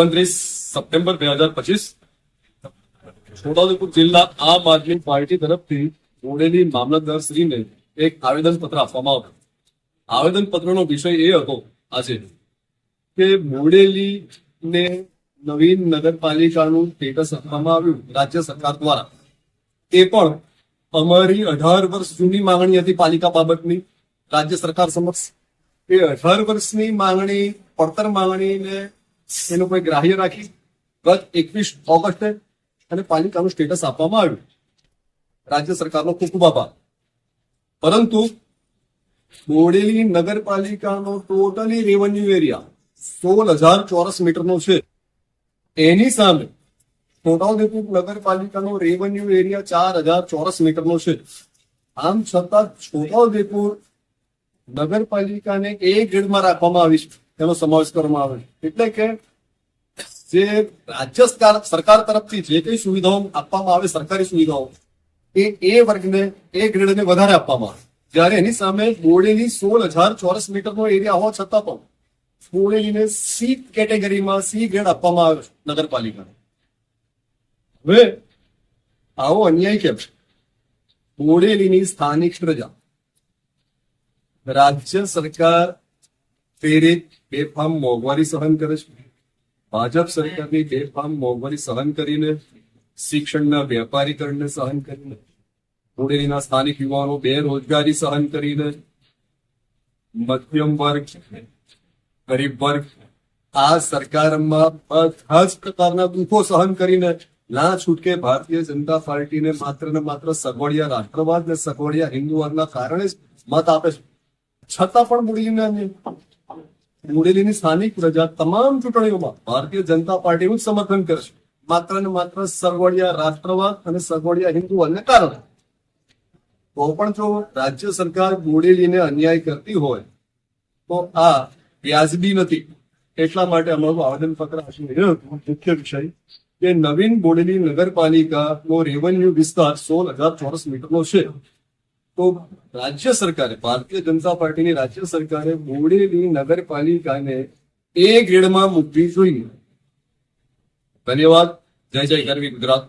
29 September 2025 Chhota Udepur જિલ્લા આમ આદમી party તરફથી બોડેલી મામલતદારશ્રીને એક આવેદનપત્ર આપવામાં આવ્યું. આવેદનપત્રનો વિષય એ હતો આજે કે બોડેલીને નવીન નગરપાલિકાનું સ્ટેટસ આપવામાં આવ્યું રાજ્ય સરકાર દ્વારા. એ પણ અમારી 18 વર્ષ જૂની માંગણી હતી પાલિકા બાબતની રાજ્ય સરકાર સમક્ષ. એ 18 વર્ષની માંગણી પડતર માંગણીને એનું કોઈ ગ્રાહ્ય રાખી ગત 21 ઓગસ્ટે અને પાલિકાનું સ્ટેટસ આપવામાં આવ્યું. રાજ્ય સરકારનો ખૂબ ખૂબ આભાર. પરંતુ બોડેલી નગરપાલિકાનો ટોટલી રેવન્યુ એરિયા 16,000 ચોરસ મીટરનો છે. એની સામે છોટાઉદેપુર નગરપાલિકાનો રેવન્યુ એરિયા 4,000 ચોરસ મીટરનો છે. આમ છતાં છોટાઉદેપુર નગરપાલિકાને એ ગ્રેડમાં રાખવામાં આવી છે, તેનો સમાવેશ કરવામાં આવે છે. એટલે કે જે રાજ્ય સરકાર તરફથી જે કઈ સુવિધાઓ આપવામાં આવે સરકારી સુવિધાઓ એ વર્ગને એ ગ્રેડને વધારે આપવામાં આવે, જ્યારે એની સામે બોડેલી 16,000 ચોરસ મીટરનો એરિયા હોવા છતાં પણ બોડેલીને સી કેટેગરીમાં સી ગ્રેડ આપવામાં આવે છે નગરપાલિકાને. હવે આવો અન્યાય કેમ છે? બોડેલીની સ્થાનિક પ્રજા રાજ્ય સરકાર પ્રેરિત બેફામ મોંઘવારી સહન કરે છે. ભાજપ સરકારની બેફામ મોંઘવારી સહન કરીને, શિક્ષણના વેપારીકરણને સહન કરીને, બોડેલીના સ્થાનિક યુવાનો બેરોજગારી સહન કરીને, મધ્યમ વર્ગ, ગરીબ વર્ગ આ સરકારમાં બધા જ પ્રકારના દુઃખો સહન કરીને ના છૂટકે ભારતીય જનતા પાર્ટીને માત્ર ને માત્ર સગવડિયા રાષ્ટ્રવાદ ને સગવડિયા હિન્દુવાદના કારણે જ મત આપે છે. છતાં પણ બોડેલીની સ્થાનિક પ્રજા તમામ ચૂંટણીઓમાં ભારતીય જનતા પાર્ટીનું જ સમર્થન કરે છે, માત્ર ને માત્ર સગવડિયા રાષ્ટ્રવાદ અને સગવડિયા હિન્દુવાદને કારણે. તો પણ જો રાજ્ય સરકાર બોડેલીને અન્યાય કરતી હોય તો આ વ્યાજબી નથી. એટલા માટે અમારું આવેદનપત્ર મુખ્ય વિષય કે નવીન બોડેલી નગરપાલિકાનો રેવન્યુ વિસ્તાર 16,000 ચોરસ મીટરનો છે. તો રાજ્ય સરકારે, ભારતીય જનતા પાર્ટીની રાજ્ય સરકારે બોડેલી નગરપાલિકાને એ ગ્રેડમાં મૂકવી જોઈએ. ધન્યવાદ. જય જય ગરવી ગુજરાત.